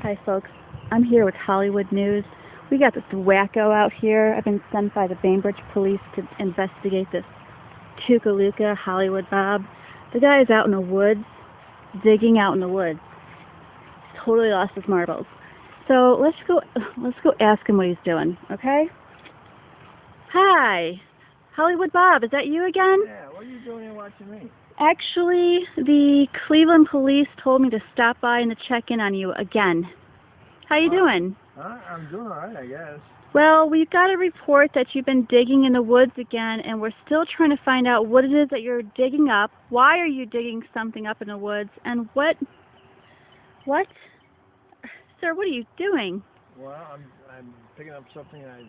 Hi folks, I'm here with Hollywood News. We got this wacko out here. I've been sent by the Bainbridge police to investigate this Tukaluka Hollywood Bob. The guy is out in the woods, digging out in the woods. He's totally lost his marbles. So let's go ask him what he's doing, okay? Hi, Hollywood Bob, is that you again? Yeah, what are you doing here watching me? Actually, the Cleveland police told me to stop by and to check in on you again. How you doing? I'm doing all right, I guess. Well, we've got a report that you've been digging in the woods again, and we're still trying to find out what it is that you're digging up. Why are you digging something up in the woods? And what? Sir, what are you doing? Well, I'm picking up something I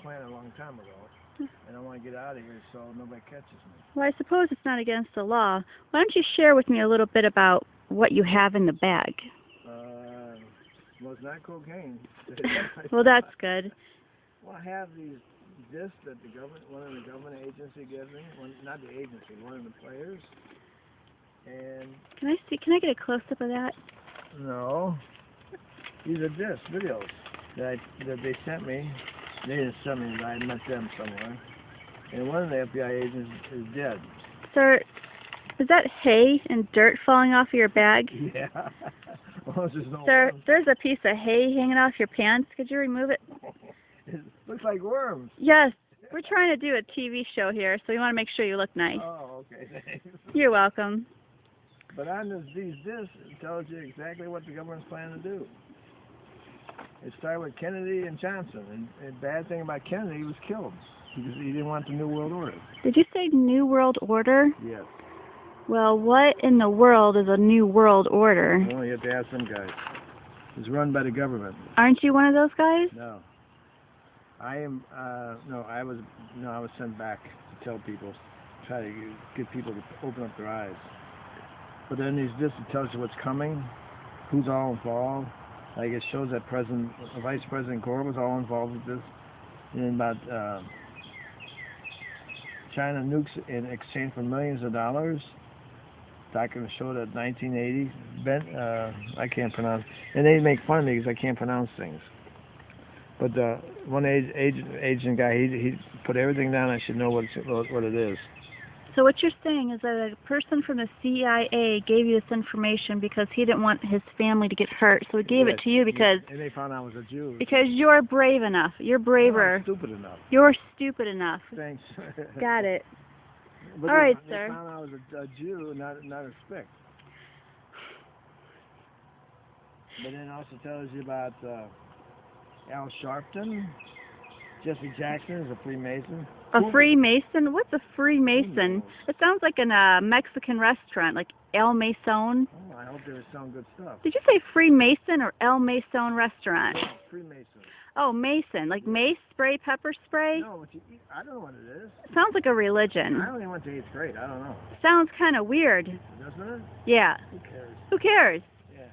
planted a long time ago, and I want to get out of here so nobody catches me. Well, I suppose it's not against the law. Why don't you share with me a little bit about what you have in the bag? Well, it's not cocaine. Well, that's good. Well, I have these discs that one of the government agency gives me. Not the agency, one of the players. And Can I get a close-up of that? no, these are discs, videos that they sent me. They didn't send me, but I met them somewhere. And one of the FBI agents is dead. Sir, is that hay and dirt falling off of your bag? Yeah. Well, there's no Sir, worms. there's a piece of hay hanging off your pants. Could you remove it? It looks like worms. Yes. We're trying to do a TV show here, so we want to make sure you look nice. Oh, okay, thanks. You're welcome. But on these discs, it tells you exactly what the government's planning to do. It started with Kennedy and Johnson, and the bad thing about Kennedy, he was killed because he didn't want the New World Order. Did you say New World Order? Yes. Well, what in the world is a New World Order? Well, you have to ask some guys. It's run by the government. Aren't you one of those guys? No. I am, I was sent back to tell people, try to get people to open up their eyes. But then these discs, it tells you what's coming, who's all involved. Like it shows that Vice President Gore was all involved with this. And about China nukes in exchange for millions of dollars. Documents show that 1980, I can't pronounce, and they make fun of me because I can't pronounce things. But one agent guy, he put everything down. I should know what it is. So what you're saying is that a person from the CIA gave you this information because he didn't want his family to get hurt, so he gave it to you because... And they found I was a Jew. Because you're brave enough. You're braver. No, I'm stupid enough. You're stupid enough. Thanks. Got it. But all right, they sir. found I was a Jew, not a spick. But then it also tells you about Al Sharpton. Jesse Jackson is a Freemason. A Freemason? What's a Freemason? It sounds like a Mexican restaurant, like El Mason. Oh, I hope they were selling good stuff. Did you say Freemason or El Mason restaurant? No, Freemason. Oh, Mason. Like mace spray, pepper spray? No, I don't know what it is. Sounds like a religion. I only went to 8th grade. I don't know. Sounds kind of weird. Doesn't it? Yeah. Who cares? Who cares? Yeah.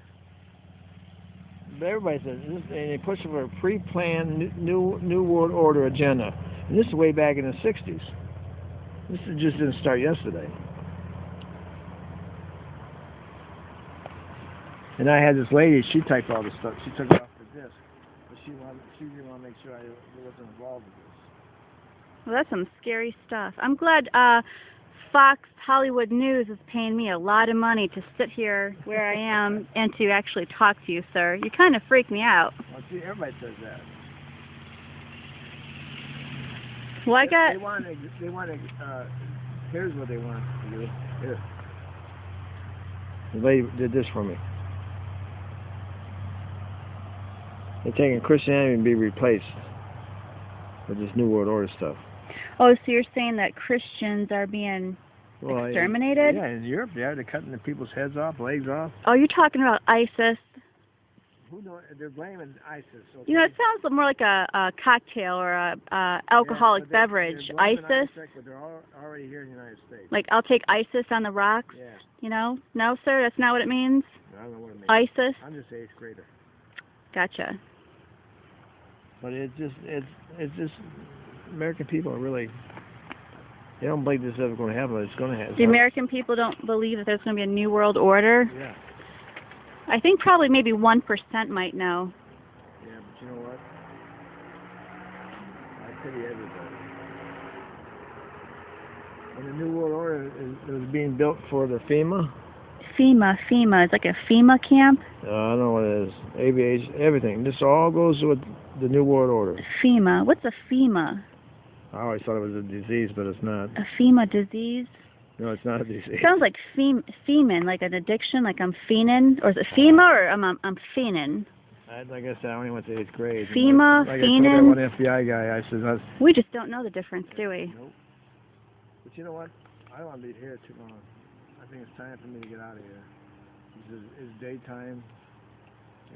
But everybody says this, and they push for a pre-planned new world order agenda. And this is way back in the 60s. This just didn't start yesterday. And I had this lady, she typed all this stuff. She took it off the disc. But she didn't want to make sure I wasn't involved with this. Well, that's some scary stuff. I'm glad Fox Hollywood News is paying me a lot of money to sit here where I am and to actually talk to you, sir. You kind of freak me out. Well, see, everybody says that. Well, I got... They want here's what they want to do. Here. The lady did this for me. They're taking Christianity and be replaced with this New World Order stuff. Oh, so you're saying that Christians are being exterminated? Yeah, in Europe, they're cutting the people's heads off, legs off. Oh, you're talking about ISIS. Who knows? They're blaming ISIS. Okay? You know, it sounds more like a cocktail or a alcoholic beverage. They're ISIS? but they're already here in the United States. Like, I'll take ISIS on the rocks? Yeah. You know? No, sir, that's not what it means? I don't know what it means. ISIS? I'm just 8th grader. Gotcha. But it's just American people are really, they don't believe this is ever going to happen, but it's going to happen. The American people don't believe that there's going to be a new world order? Yeah. I think probably maybe 1% might know. Yeah, but you know what? I pity everybody. When the New World Order was being built for the FEMA. FEMA. It's like a FEMA camp? I don't know what it is. Aviation, everything. This all goes with the New World Order. FEMA. What's a FEMA? I always thought it was a disease, but it's not. A FEMA disease? No, it's not a disease. Sounds like femin, like an addiction, like I'm fiending. Or is it FEMA or I'm fiending? Like I said, I only went to 8th grade. FEMA, like fiending. I told that one FBI guy, I said, we just don't know the difference, do we? Nope. But you know what? I don't want to be here too long. I think it's time for me to get out of here. It's daytime,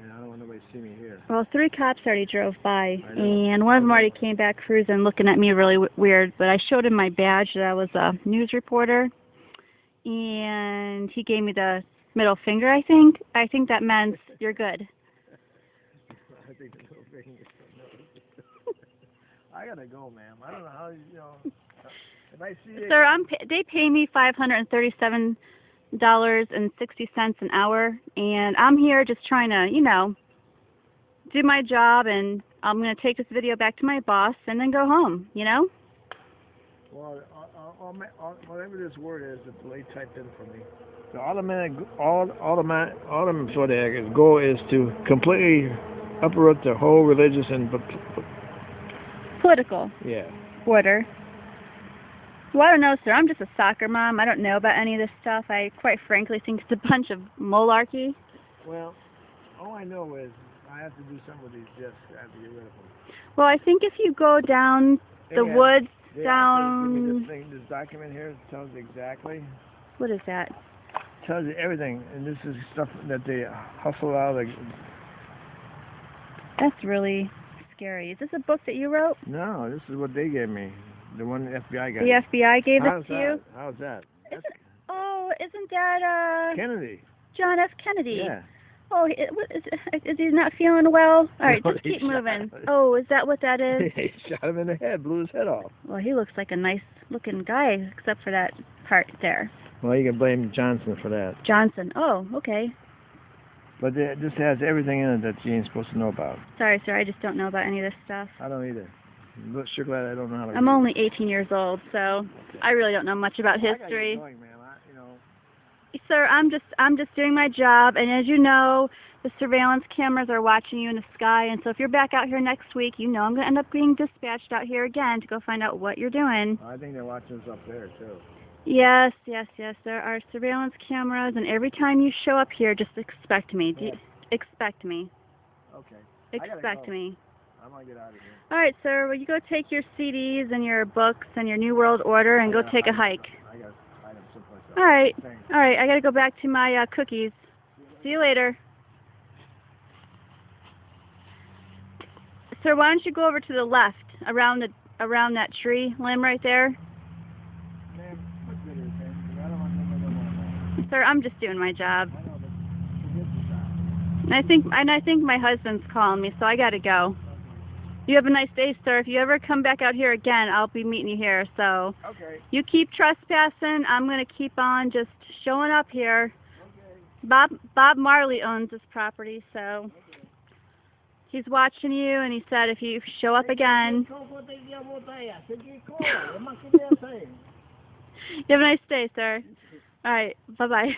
and I don't want nobody to see me here. Well, 3 cops already drove by, and one of them already came back cruising, looking at me really weird. But I showed him my badge that I was a news reporter, and he gave me the middle finger, I think. I think that meant you're good. I think the middle finger. I gotta go, ma'am. I don't know how, you know. If I see you, sir, they pay me $537.60 an hour, and I'm here just trying to, you know, do my job, and I'm going to take this video back to my boss and then go home, you know? Well, whatever this word is that the lady typed in for me, the ultimate sort of goal is to completely uproot the whole religious and Political yeah. order. Well, I don't know, sir. I'm just a soccer mom. I don't know about any of this stuff. I quite frankly think it's a bunch of malarkey. Well, all I know is I have to do something with these discs. I have to get rid of them. Well, I think if you go down the woods, down... This document here tells you exactly. What is that? Tells you everything, and this is stuff that they hustle out of the... That's really scary. Is this a book that you wrote? No, this is what they gave me. The one the FBI got. The FBI gave it to you? How's that? Isn't that Kennedy. John F. Kennedy? Yeah. Oh, is he not feeling well? All right, just keep moving. Oh, is that what that is? They shot him in the head, blew his head off. Well, he looks like a nice-looking guy, except for that part there. Well, you can blame Johnson for that. Johnson. Oh, okay. But this has everything in it that you ain't supposed to know about. Sorry, sir, I just don't know about any of this stuff. I don't either. But sure glad I don't know how to read. I'm only 18 years old, so I really don't know much about history. I gotta get going, ma'am. Sir, I'm just doing my job, and as you know, the surveillance cameras are watching you in the sky, and so if you're back out here next week, you know I'm going to end up being dispatched out here again to go find out what you're doing. I think they're watching us up there, too. Yes, there are surveillance cameras, and every time you show up here, just expect me. Expect me. Okay. Expect me. I'm going to get out of here. All right, sir. Well, you go take your CDs and your books and your New World Order and go take a hike. I got to hide them someplace else. All right. Thanks. All right. I got to go back to my cookies. See you later. Sir, why don't you go over to the left around that tree limb right there? Ma'am, what's the video, okay? I don't want to know. Sir, I'm just doing my job. I know, but forget the job. And I think my husband's calling me, so I got to go. You have a nice day, sir. If you ever come back out here again, I'll be meeting you here. So Okay. you keep trespassing. I'm going to keep on just showing up here. Okay. Bob Marley owns this property, so he's watching you, and he said if you show up again. You have a nice day, sir. All right. Bye-bye.